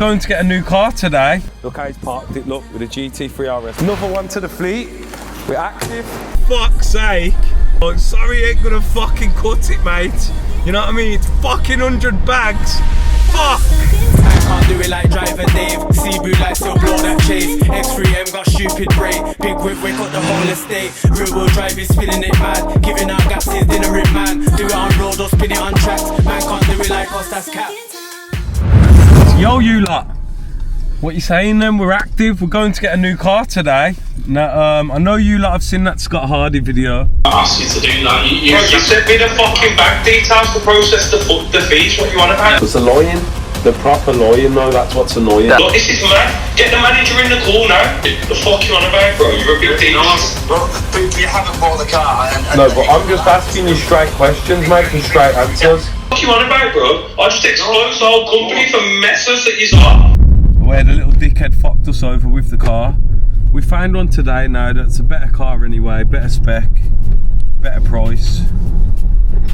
going to get a new car today. Look how he's parked it, look, with a GT3 RS. Another one to the fleet. We're active. Fuck's sake. Oh, sorry, ain't gonna fucking cut it, mate. You know what I mean? It's fucking 100 bags. Fuck! I can't do it like DRIVADAVE. Cebu like still blow that chase. X3M got stupid brake. Big whip, wake up the whole estate. Real wheel drive is spinning it mad. Giving out gaps is dinner it man. Do it on road or spin it on tracks. Man can't do it like us, that's cap. Yo, you lot. What you saying then? We're active. We're going to get a new car today. Now, I know you lot have seen that Scott Hardy video. I asked you to do that. You sent me the fucking bank details to process the fees. What you want about? It's annoying. The proper lawyer, no, that's what's annoying. Look, this is mad. Get the manager in the call now. The fuck you on about, bro? You're a big deal. Well, you haven't bought the car. No, but I'm just asking you straight questions, making straight answers. What you on about, bro? I just exposed the whole company for messes that you saw. Where the little dickhead fucked us over with the car. We found one today now that's a better car anyway, better spec, better price,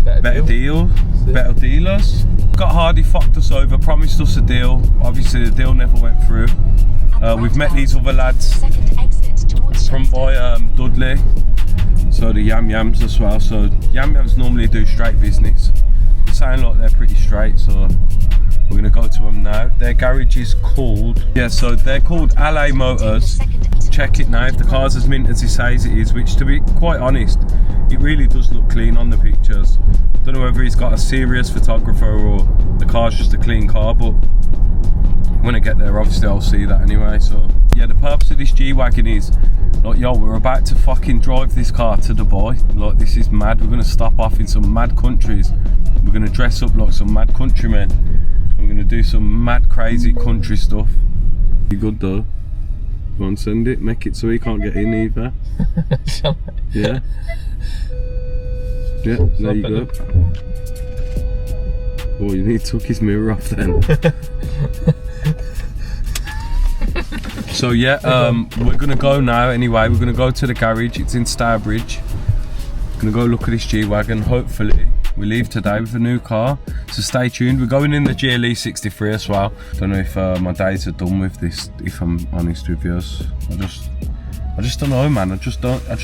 better deal, better dealers. Scott Hardy fucked us over, promised us a deal. Obviously the deal never went through. We've met these other lads from by Dudley, so the Yam Yams as well. So Yam Yams normally do straight business. They sound like they're pretty straight, so we're gonna go to them now. Their garage is called, so they're called LA Motors. Check it now if the car's as mint as he says it is, which to be quite honest, it really does look clean on the pictures. Don't know whether he's got a serious photographer or the car's just a clean car, but when I get there obviously I'll see that anyway. So yeah, the purpose of this G Wagon is, like, yo, we're about to fucking drive this car to Dubai. Like, this is mad. We're gonna stop off in some mad countries. We're gonna dress up like some mad countrymen. We're gonna do some mad crazy country stuff. Be good though. Go on, send it, make it so he can't get in either. Yeah. Yeah, there you go. Oh, you need to tuck his mirror off then. So yeah, we're gonna go now anyway. We're gonna go to the garage, it's in Stourbridge. We're gonna go look at this G Wagon. Hopefully we leave today with a new car, so stay tuned. We're going in the GLE 63 as well. Don't know if my days are done with this, if I'm honest with you. I just don't know, man. I just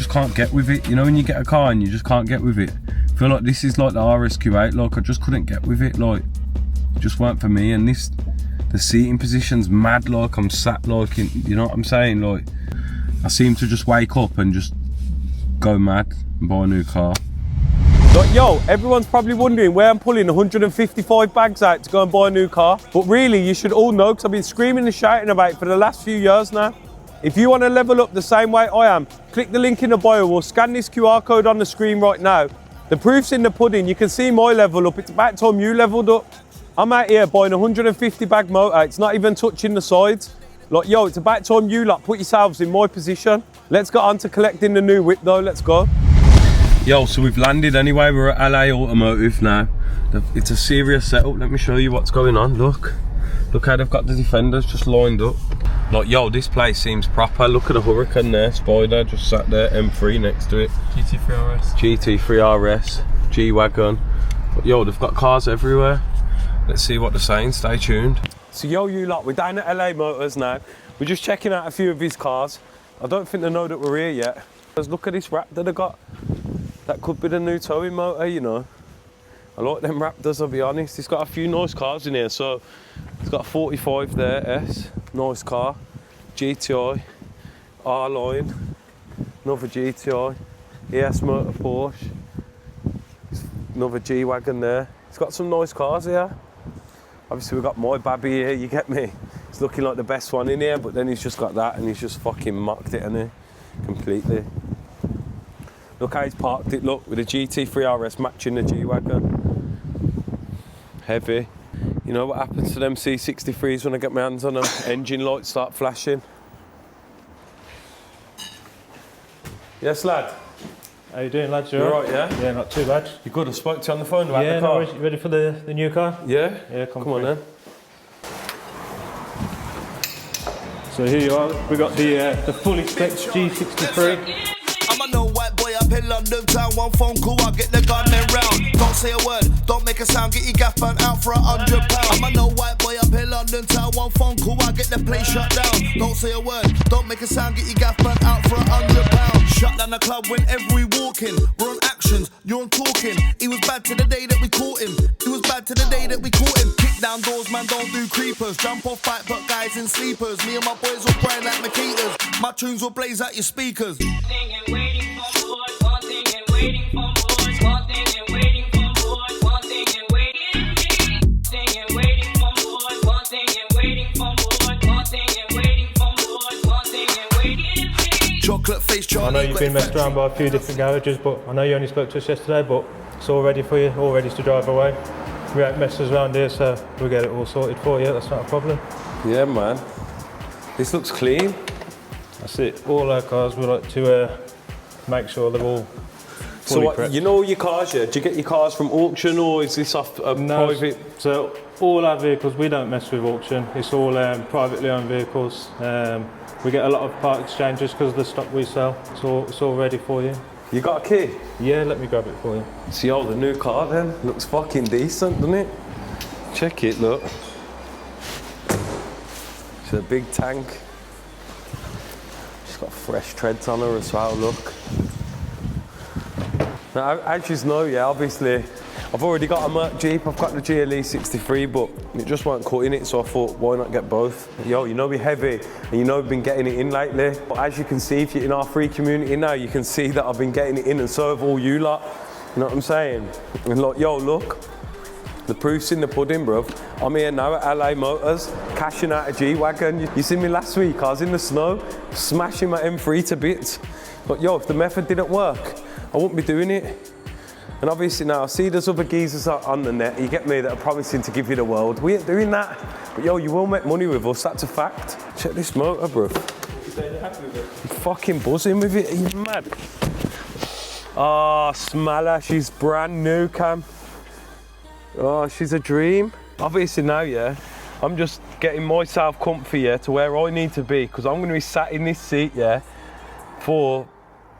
can't get with it. You know when you get a car and you just can't get with it. I feel like this is like the RSQ8, like I just couldn't get with it, like it just weren't for me. And this, the seating position's mad, like I'm sat like in, you know what I'm saying, like I seem to just wake up and just go mad and buy a new car. Like, yo, everyone's probably wondering where I'm pulling 155 bags out to go and buy a new car. But really, you should all know, because I've been screaming and shouting about it for the last few years now. If you want to level up the same way I am, click the link in the bio or scan this QR code on the screen right now. The proof's in the pudding. You can see my level up. It's about time you leveled up. I'm out here buying a 150 bag motor. It's not even touching the sides. Like, yo, it's about time you lot put yourselves in my position. Let's get on to collecting the new whip though. Let's go. Yo, so we've landed anyway. We're at LA Automotive now. It's a serious setup. Let me show you what's going on. Look how they've got the defenders just lined up. Like, yo, this place seems proper. Look at the Hurricane there, Spider just sat there, M3 next to it. GT3 RS. GT3 RS, G Wagon. But yo, they've got cars everywhere. Let's see what they're saying, stay tuned. So yo, you lot, we're down at LA Motors now. We're just checking out a few of his cars. I don't think they know that we're here yet. Let's look at this Raptor they got. That could be the new towing motor, you know. I like them Raptors, I'll be honest. It's got a few nice cars in here. So it's got a 45 there, S, nice car. GTI, R-Line, another GTI, ES Motor Porsche, another G Wagon there. It's got some nice cars here. Obviously we've got my babby here, you get me? It's looking like the best one in here, but then he's just got that and he's just fucking mocked it, hasn't he? Completely. Look how he's parked it, look, with a GT3 RS matching the G Wagon. Heavy. You know what happens to them C63s when I get my hands on them? Engine lights start flashing. Yes, lad? How you doing, lads? You alright, yeah? Yeah, not too bad. You good? I spoke to you on the phone about the car. Yeah, no, you ready for the new car? Yeah? Yeah, come on then. So here you are, we got the fully spec G63. I'm a no white boy, I've in London town, one phone call, I get the gun then round. Don't say a word, don't make a sound, get your gaff burnt out for £100. I'm a no white boy up in London town, one phone call, I get the place shut down. Don't say a word, don't make a sound, get your gaff burnt out for £100. Shut down the club whenever we walk in. We're on actions, you're on talking. He was bad to the day that we caught him. He was bad to the day that we caught him. Kick down doors, man, don't do creepers. Jump off fight, but guys in sleepers. Me and my boys will grind like Makitas. My tunes will blaze out your speakers. One thing and waiting for boys, one thing and waiting for boys, one thing and waiting for boys, one thing and waiting for boys, one thing and waiting for boys, one thing and waiting for boys, one thing and waiting. Chocolate face Charlie. I know you've been messed around by a few different garages, but I know you only spoke to us yesterday, but it's all ready for you, all ready to drive away. We ain't messers around here, so we'll get it all sorted for you, that's not a problem. Yeah, man. This looks clean. That's it, all our cars, we like to make sure they're all fully prepped. You know your cars, yeah? Do you get your cars from auction or is this off a private? So all our vehicles, we don't mess with auction, it's all privately owned vehicles. We get a lot of part exchanges because of the stock we sell, it's all ready for you. You got a key? Yeah, let me grab it for you. See, oh, the new car then looks fucking decent, doesn't it? Check it, look. It's a big tank. She's got fresh treads on her as well, look. Now, as you know, yeah, obviously, I've already got a Merc Jeep, I've got the GLE 63, but it just weren't cutting it, so I thought, why not get both? Yo, you know we're heavy, and you know we've been getting it in lately. But as you can see, if you're in our free community now, you can see that I've been getting it in, and so have all you lot. You know what I'm saying? And like, yo, look, the proof's in the pudding, bruv. I'm here now at LA Motors, cashing out a G Wagon. You see me last week, I was in the snow, smashing my M3 to bits. But yo, if the method didn't work, I wouldn't be doing it. And obviously now, I see there's other geezers on the net, you get me, that are promising to give you the world. We ain't doing that. But yo, you will make money with us, that's a fact. Check this motor, bruv. You say you're happy with it? I'm fucking buzzing with it, are you mad? Oh, Smaller, she's brand new, Cam. Oh, she's a dream. Obviously now, yeah, I'm just getting myself comfy, yeah, to where I need to be, because I'm going to be sat in this seat, yeah, for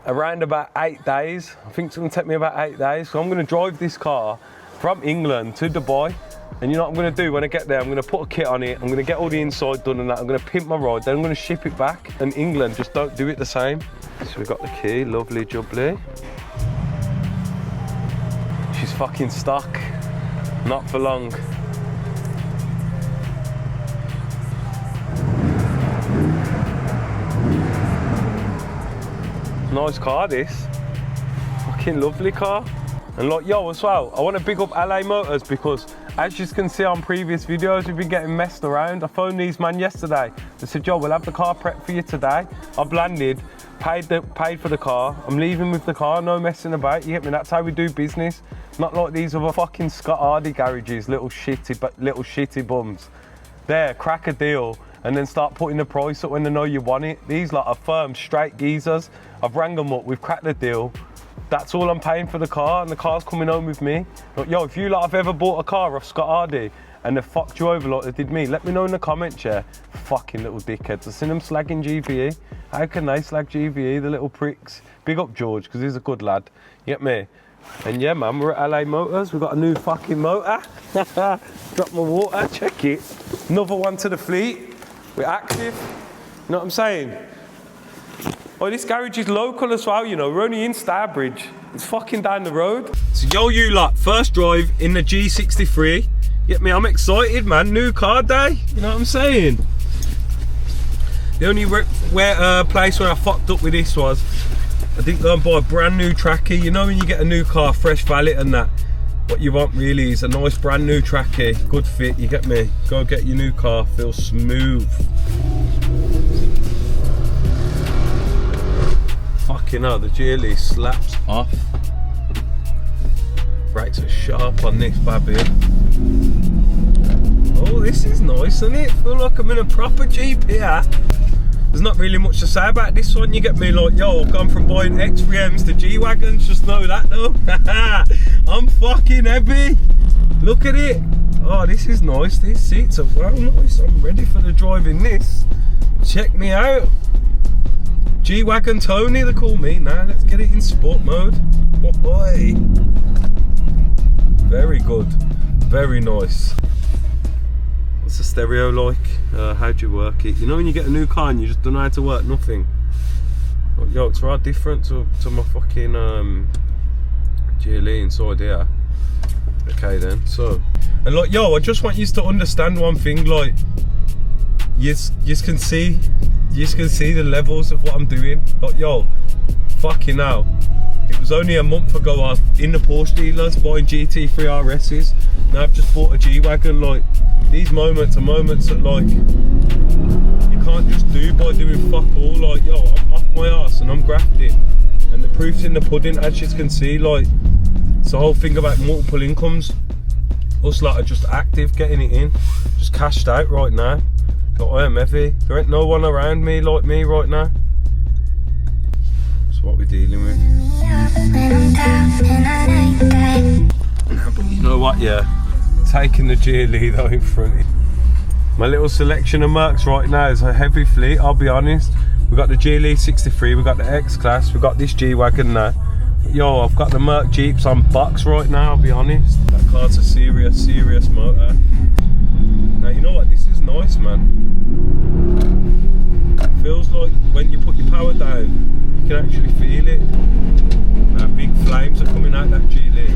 around about 8 days. I think it's going to take me about 8 days. So I'm going to drive this car from England to Dubai. And you know what I'm going to do when I get there? I'm going to put a kit on it. I'm going to get all the inside done and that. I'm going to pimp my ride. Then I'm going to ship it back. And England just don't do it the same. So we've got the key. Lovely jubbly. She's fucking stuck. Not for long. Nice car, this. Fucking lovely car. And like, yo, as well, I want to big up LA Motors because as you can see on previous videos, we've been getting messed around. I phoned these man yesterday. They said, yo, we'll have the car prepped for you today. I've landed, paid for the car. I'm leaving with the car, no messing about. You get me? That's how we do business. Not like these other fucking Scott Hardy garages, little shitty bums. There, crack a deal. And then start putting the price up when they know you want it. These lot are firm, straight geezers. I've rang them up, we've cracked the deal. That's all I'm paying for the car, and the car's coming home with me. But yo, if you lot have ever bought a car off Scott Hardy and they fucked you over like they did me, let me know in the comments, yeah. Fucking little dickheads. I've seen them slagging GVE. How can they slag GVE, the little pricks? Big up George, because he's a good lad. You get me? And yeah, man, we're at LA Motors. We've got a new fucking motor. Drop my water, check it. Another one to the fleet. We're active, you know what I'm saying? Oh, this garage is local as well, you know, we're only in Starbridge. It's fucking down the road. So yo, you lot, first drive in the G63. Get me, I'm excited, man, new car day, you know what I'm saying? The only place where I fucked up with this was, I didn't go and buy a brand new trackie. You know when you get a new car, fresh valet and that, what you want really is a nice brand new trackie, good fit, you get me? Go get your new car, feel smooth. Fucking hell, the GLE slaps off. Brakes are sharp on this baby. Oh, this is nice, isn't it? Feel like I'm in a proper Jeep here. There's not really much to say about this one, you get me? Like, yo, I've gone from buying X3Ms to G Wagons, just know that though. I'm fucking heavy. Look at it. Oh, this is nice. These seats are well nice. I'm ready for the drive in this. Check me out. G Wagon Tony, they call me now. Let's get it in sport mode. Boy. Very good. Very nice. What's the stereo like? How do you work it? You know when you get a new car and you just don't know how to work nothing? Yo, it's right different to my fucking GLE inside here. Okay then, so. And like, yo, I just want you to understand one thing, like, you can see the levels of what I'm doing. Like, yo, fucking hell. It was only a month ago I was in the Porsche dealers buying GT3 RS's. Now I've just bought a G Wagon. Like, these moments are moments that, like, you can't just do by doing fuck all. Like, yo, I'm off my arse and I'm grafting. And the proof's in the pudding, as you can see. Like, it's the whole thing about multiple incomes. Us lot are just active, getting it in. Just cashed out right now. But I am heavy. There ain't no one around me like me right now. That's what we're dealing with. But you know what, yeah? Taking the GLE though in front. My little selection of Mercs right now is a heavy fleet, I'll be honest. We've got the GLE 63, we've got the X-Class, we've got this G Wagon now. Yo, I've got the Merc Jeeps on box right now, I'll be honest. That car's a serious motor. Now, you know what? This is nice, man. It feels like when you put your power down, you can actually feel it. Now, big flames are coming out that GLE.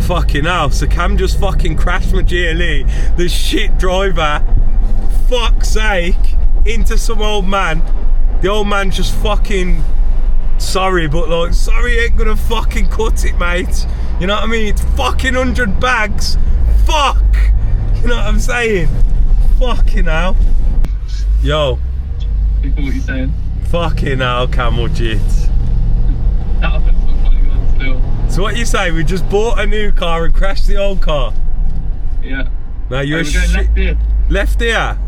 Fucking hell, so Cam just fucking crashed my GLE, the shit driver, fuck's sake, into some old man. The old man just fucking, sorry, but like, sorry ain't gonna fucking cut it, mate. You know what I mean? It's fucking 100 bags. Fuck! You know what I'm saying? Fucking hell. Yo. What you saying? Fucking hell, camel jits. So what you say? We just bought a new car and crashed the old car. Yeah. Now you're a shit. Left here. Left here?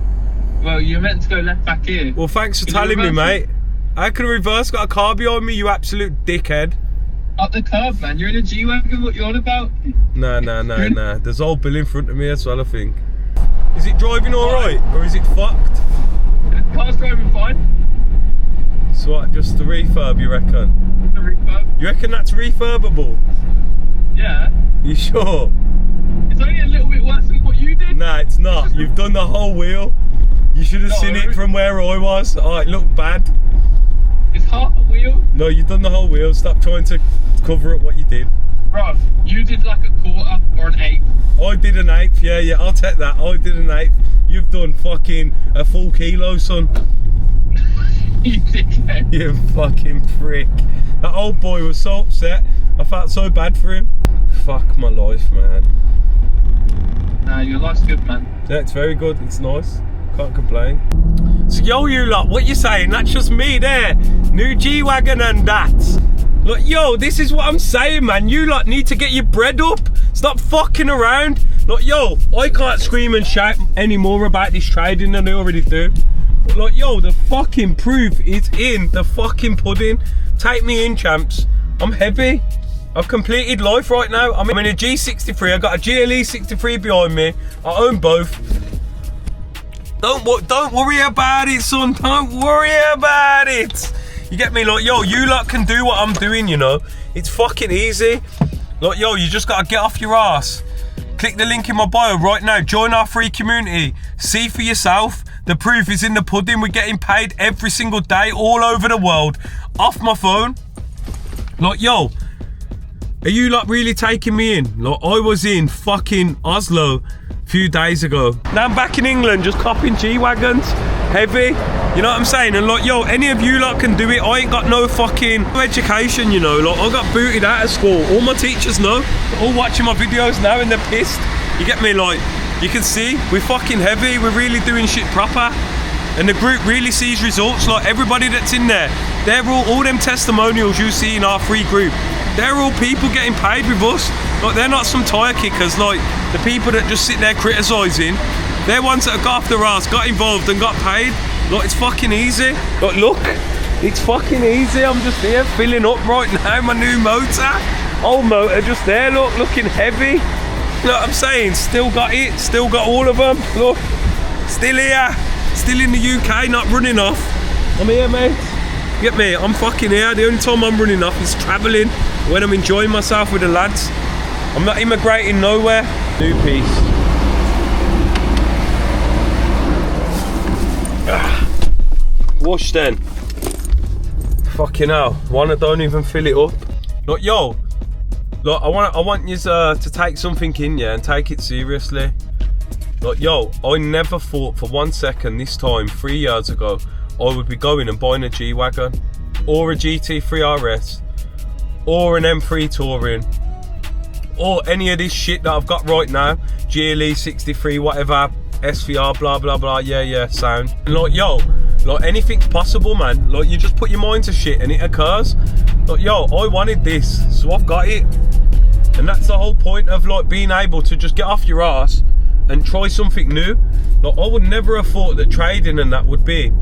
Well, you're meant to go left back here. Well, thanks for telling me, mate. How can I reverse? Got a car behind me, you absolute dickhead. Up the curb, man. You're in a G Wagon. What you on about? Nah. There's old Bill in front of me as well, I think. Is it driving all right, or is it fucked? The car's driving fine. So what? Just the refurb, you reckon? The refurb. You reckon that's refurbable? Yeah. You sure? It's only a little bit worse than what you did. Nah, it's not. You've done the whole wheel. You should have seen it from where I was. Oh, it looked bad. It's half a wheel. No, you've done the whole wheel. Stop trying to cover up what you did. Bro, you did like a quarter or an eighth. I did an eighth. Yeah, I'll take that. I did an eighth. You've done fucking a full kilo, son. You dickhead. You fucking prick. That old boy was so upset. I felt so bad for him. Fuck my life, man. Nah, your life's good, man. Yeah, it's very good. It's nice. Can't complain. So, yo, you lot, what you saying? That's just me there. New G Wagon and that. Look, yo, this is what I'm saying, man. You lot need to get your bread up. Stop fucking around. Look, yo, I can't scream and shout any more about this trading than I already do. But, like, yo, the fucking proof is in the fucking pudding. Take me in, champs. I'm heavy. I've completed life right now. I'm in a G63. I got a GLE 63 behind me. I own both. Don't worry about it, son. Don't worry about it. You get me? Like, yo, you lot can do what I'm doing, you know. It's fucking easy. Like, yo, you just gotta get off your ass. Click the link in my bio right now. Join our free community. See for yourself. The proof is in the pudding. We're getting paid every single day all over the world. Off my phone. Like, yo, are you like really taking me in? Like, I was in fucking Oslo a few days ago. Now I'm back in England, just copping G Wagons, heavy. You know what I'm saying? And like, yo, any of you lot can do it. I ain't got no fucking education, you know. Like, I got booted out of school. All my teachers know. They're all watching my videos now and they're pissed. You get me? Like, you can see we're fucking heavy. We're really doing shit proper. And the group really sees results. Like, everybody that's in there, they're all them testimonials you see in our free group. They're all people getting paid with us. Like, they're not some tire kickers. Like, the people that just sit there criticising, they're ones that have got off their ass, got involved and got paid. Like, it's fucking easy. Like, look, it's fucking easy. I'm just here filling up right now my new motor. Old motor just there, look, looking heavy. You know what I'm saying? Still got it, still got all of them. Look, still here, still in the UK, not running off. I'm here, mate. Get me? I'm fucking here. The only time I'm running off is travelling, when I'm enjoying myself with the lads. I'm not immigrating nowhere. New piece. Wash then. Fucking hell. One that don't even fill it up. Look, yo. Look, I want you to take something in, yeah, and take it seriously. Like, yo, I never thought for 1 second this time, 3 years ago, I would be going and buying a G Wagon, or a GT3 RS, or an M3 Touring, or any of this shit that I've got right now, GLE 63, whatever, SVR, blah, blah, blah, yeah, sound. And like, yo, like, anything's possible, man. Like, you just put your mind to shit and it occurs. Like, yo, I wanted this, so I've got it. And that's the whole point of, like, being able to just get off your ass and try something new. Like, I would never have thought that trading and that would be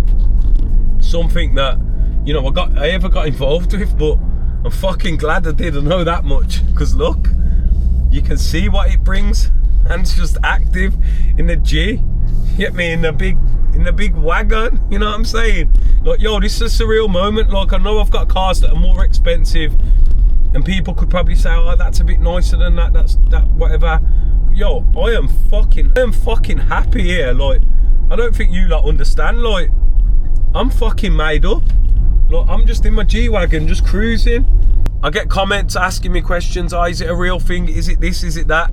something that, you know, I ever got involved with, but I'm fucking glad I did. I know that much, because look, you can see what it brings, and it's just active in the G. Get me? In the big wagon, you know what I'm saying? Like, yo, this is a surreal moment. Like, I know I've got cars that are more expensive, and people could probably say, oh, that's a bit nicer than that, that whatever. But yo, I am fucking happy here. Like, I don't think you lot understand. Like, I'm fucking made up. Like, I'm just in my G Wagon, just cruising. I get comments asking me questions. Oh, is it a real thing? Is it this? Is it that?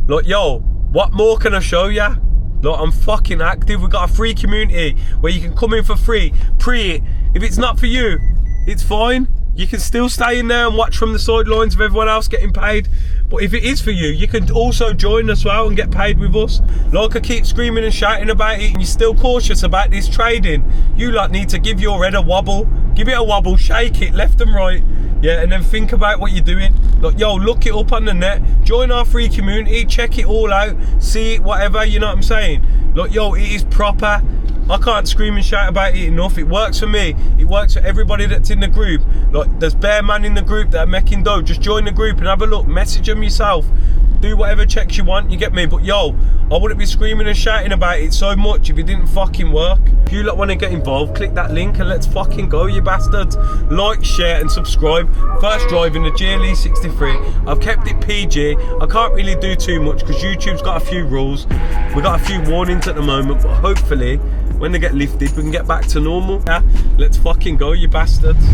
Like, yo, what more can I show ya? Like, I'm fucking active. We've got a free community where you can come in for free, pre it. If it's not for you, it's fine. You can still stay in there and watch from the sidelines of everyone else getting paid. But if it is for you, you can also join as well and get paid with us. Like, I keep screaming and shouting about it, and you're still cautious about this trading, you lot need to give your head a wobble. Give it a wobble, shake it left and right. Yeah, and then think about what you're doing. Like, yo, look it up on the net, join our free community, check it all out, see it, whatever, you know what I'm saying? Like, yo, it is proper. I can't scream and shout about it enough. It works for me. It works for everybody that's in the group. Like, there's bare man in the group that are making dough. Just join the group and have a look. Message them yourself. Do whatever checks you want, you get me? But yo, I wouldn't be screaming and shouting about it so much if it didn't fucking work. If you lot want to get involved, click that link and let's fucking go, you bastards. Like, share and subscribe. First driving the GLE 63. I've kept it PG. I can't really do too much because YouTube's got a few rules. We've got a few warnings at the moment, but hopefully when they get lifted, we can get back to normal. Yeah, let's fucking go, you bastards.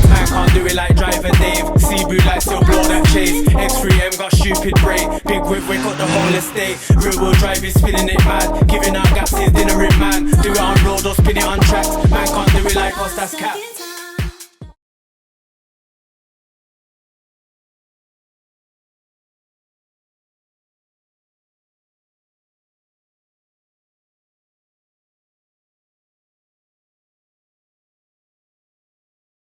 Man can't do it like DRIVADAVE. C-boot like still blow that chase. X3M got stupid brake. Big whip, we got the whole estate. Real wheel drive is spinning it mad. Giving out gaps is dinner it man. Do it on road or spin it on tracks. Man can't do it like us, that's cap.